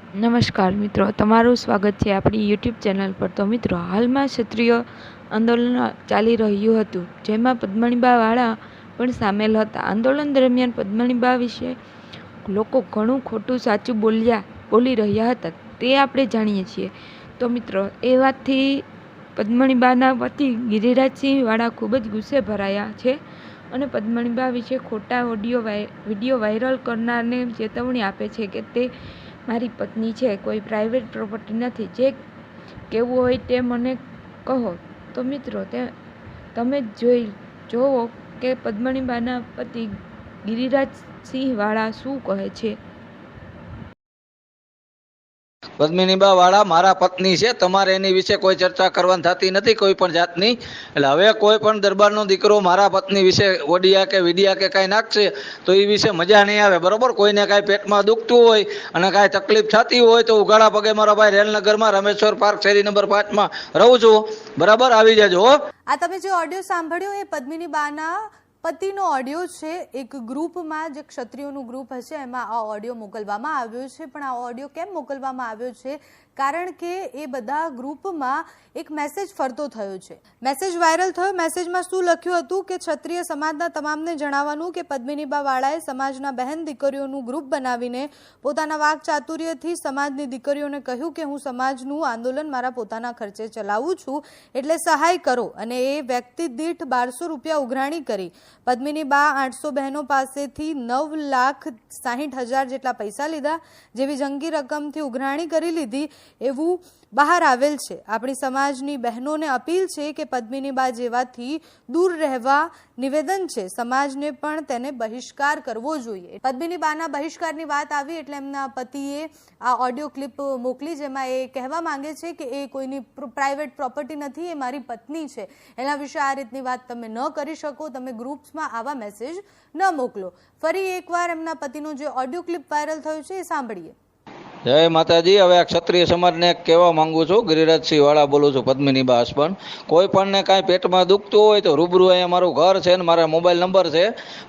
નમસ્કાર મિત્રો, તમારું સ્વાગત છે આપણી યુટ્યુબ ચેનલ પર। તો મિત્રો, હાલમાં ક્ષત્રિય આંદોલન ચાલી રહ્યું હતું, જેમાં પદ્મણીબા વાળા પણ સામેલ હતા। આંદોલન દરમિયાન પદ્મણીબા વિશે લોકો ઘણું ખોટું સાચું બોલી રહ્યા હતા, તે આપણે જાણીએ છીએ। તો મિત્રો, એ વાતથી પદ્મણીબાના પતિ ગિરિરાજસિંહ વાળા ખૂબ જ ગુસ્સે ભરાયા છે અને પદ્મણીબા વિશે ખોટા વિડીયો વાયરલ કરનારને ચેતવણી આપે છે કે તે મારી પત્ની છે, કોઈ પ્રાઇવેટ પ્રોપર્ટી નથી। જે કહેવું હોય તે મને કહો। તો મિત્રો, તમે જોવો કે પદ્મણીબાના પતિ ગિરિરાજસિંહ વાળા શું કહે છે। પદ્મિનીબા વાળા મારા પત્ની છે, તમારે એની વિશે કોઈ ચર્ચા કરવાની થતી નથી કોઈ પણ જાતની। એટલે હવે કોઈ પણ દરબારનો દીકરો મારા પત્ની વિશે ઓડિયા કે વિડિયા કે કાંઈ નાખશે તો એ વિશે મજા નહીં આવે, બરોબર। કોઈને કાંઈ પેટમાં દુખતું હોય અને કાંઈ તકલીફ થતી હોય તો ઉગાડા પગે મારા ભાઈ રેલનગરમાં રામેશ્વર પાર્ક શેરી નંબર 5 માં રહું છું, બરાબર, આવી જજો હો। આ તમે જે ઓડિયો સાંભળ્યો એ પદ્મિનીબાના પતિનો ઓડિયો છે। એક ગ્રુપમાં જે ક્ષત્રિયોનું ગ્રુપ હશે એમાં આ ઓડિયો મોકલવામાં આવ્યો છે। પણ આ ઓડિયો કેમ મોકલવામાં આવ્યો છે? કારણ કે એ બધા ગ્રુપમાં એક મેસેજ ફરતો થયો છે, મેસેજ વાયરલ થયો। મેસેજમાં શું લખ્યું હતું કે ક્ષત્રિય સમાજના તમામને જણાવવાનું કે પદ્મિનીબા વાળાએ સમાજના બહેન દીકરીઓનું ગ્રુપ બનાવીને પોતાના વાક ચાતુર્યથી સમાજની દીકરીઓને કહ્યું કે હું સમાજનું આંદોલન મારા પોતાના ખર્ચે ચલાવું છું, એટલે સહાય કરો। અને એ વ્યક્તિ દીઠ 1200 રૂપિયા ઉઘરાણી કરી। પદ્મિનીબા 800 બહેનો પાસેથી 9,60,000 જેટલા પૈસા લીધા, જેવી જંગી રકમથી ઉઘરાણી કરી લીધી એવું બહાર આવેલ છે। આપણી સમાજની બહેનોને અપીલ છે કે પદ્મિનીબા જેવાથી દૂર રહેવા નિવેદન છે। સમાજને પણ તેને બહિષ્કાર કરવો જોઈએ। પદ્મિનીબાના બહિષ્કારની વાત આવી એટલે એમના પતિએ આ ઓડિયો ક્લિપ મોકલી, જેમાં એ કહેવા માંગે છે કે એ કોઈની પ્રાઇવેટ પ્રોપર્ટી નથી, એ મારી પત્ની છે, એના વિશે આ રીતની વાત તમે ન કરી શકો, તમે ગ્રુપ્સમાં આવા મેસેજ ન મોકલો। ફરી એકવાર એમના પતિનો જે ઓડિયો ક્લિપ વાયરલ થયો છે એ સાંભળીએ। જય માતાજી। હવે આ ક્ષત્રિય સમાજને કહેવા માંગુ છું, ગિરિરાજસિંહ વાળા બોલું છું, પદ્મિનીબા હસબન્ડ। કોઈ પણને કાંઈ પેટમાં દુખતું હોય તો રૂબરૂ અહીંયા મારું ઘર છે ને મારા મોબાઈલ નંબર છે,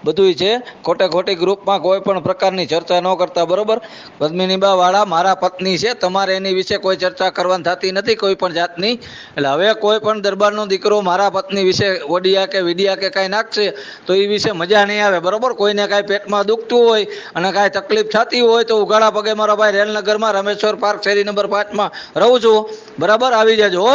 બધુંય છે। ખોટી ગ્રુપમાં કોઈ પણ પ્રકારની ચર્ચા ન કરતા, બરોબર। પદ્મિનીબા વાળા મારા પત્ની છે, તમારે એની વિશે કોઈ ચર્ચા કરવાની થતી નથી કોઈ પણ જાતની। એટલે હવે કોઈ પણ દરબારનો દીકરો મારા પત્ની વિશે ઓડિયા કે વિડિયા કે કાંઈ નાખશે તો એ વિશે મજા નહીં આવે, બરોબર। કોઈને કાંઈ પેટમાં દુખતું હોય અને કાંઈ તકલીફ થતી હોય તો ઉગાડા પગે મારા ભાઈ રેલનગરમાં રામેશ્વર પાર્ક શેરી નંબર 5 માં રહું છું, બરાબર, આવી જજો હો।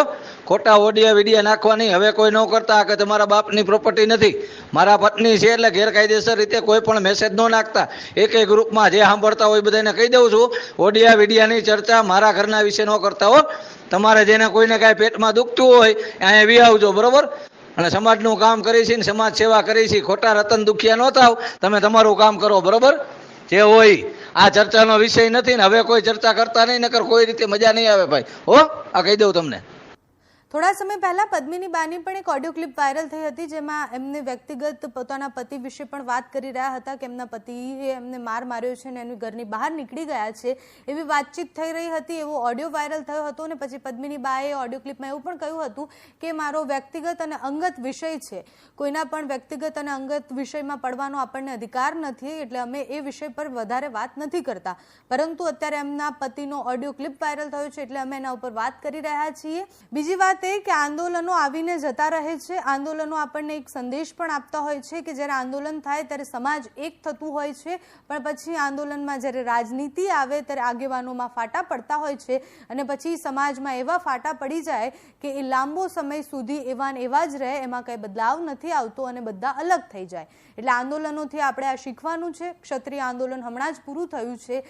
ખોટા ઓડિયા વિડિયા નાખવાની હવે કોઈ ન કરતા કે તમારા બાપની પ્રોપર્ટી નથી, મારા પત્ની છે, એટલે ગેરકાયદેસર રીતે કોઈ પણ મેસેજ ન નાખતા। એક ગ્રુપમાં જે સાંભળતા હોય બધાને કહી દઉં છું, ઓડિયા વિડિયાની ચર્ચા મારા ઘરના વિશે ન કરતા હો। તમારે જેને કોઈને કાંઈ પેટમાં દુખતું હોય અહીંયા વી આવજો, બરોબર। અને સમાજનું કામ કરી છે ને સમાજ સેવા કરી છે, ખોટા રતન દુખિયા ન થાવ, તમે તમારું કામ કરો, બરોબર। જે હોય આ ચર્ચાનો વિષય નથી ને હવે કોઈ ચર્ચા કરતા નહીં, નકર કોઈ રીતે મજા નહીં આવે ભાઈ હો, આ કહી દઉં તમને। થોડા સમય પહેલા પદ્મિનીબાની પણ એક ઓડિયો ક્લિપ વાયરલ થઈ હતી, જેમાં એમને વ્યક્તિગત પોતાના પતિ વિશે પણ વાત કરી રહ્યા હતા કે એમના પતિએ એમને માર્યો છે અને એની ઘરની બહાર નીકળી ગયા છે, એવી વાતચીત થઈ રહી હતી। એવો ઓડિયો વાયરલ થયો હતો અને પછી પદ્મિનીબાએ ઓડિયો ક્લિપમાં એવું પણ કહ્યું હતું કે મારો વ્યક્તિગત અને અંગત વિષય છે, કોઈના પણ વ્યક્તિગત અને અંગત વિષયમાં પડવાનો આપણને અધિકાર નથી, એટલે અમે એ વિષય પર વધારે વાત નથી કરતા। પરંતુ અત્યારે એમના પતિનો ઓડિયો ક્લિપ વાયરલ થયો છે એટલે અમે એના ઉપર વાત કરી રહ્યા છીએ। બીજી વાત કે આંદોલનો આવીને જતા રહે છે, આંદોલનો આપણને એક સંદેશ પણ આપતા હોય છે કે જ્યારે આંદોલન થાય ત્યારે સમાજ એક થતું હોય છે, પણ પછી આંદોલનમાં જ્યારે રાજનીતિ આવે ત્યારે આગેવાનોમાં ફાટા પડતા હોય છે અને પછી સમાજમાં એવા ફાટા પડી જાય કે એ લાંબો સમય સુધી એવા જ રહે, એમાં કંઈ બદલાવ નથી આવતો અને બધા અલગ થઈ જાય। એટલે આંદોલનોથી આપણે આ શીખવાનું છે। ક્ષત્રિય આંદોલન હમણાં જ પૂરું થયું છે।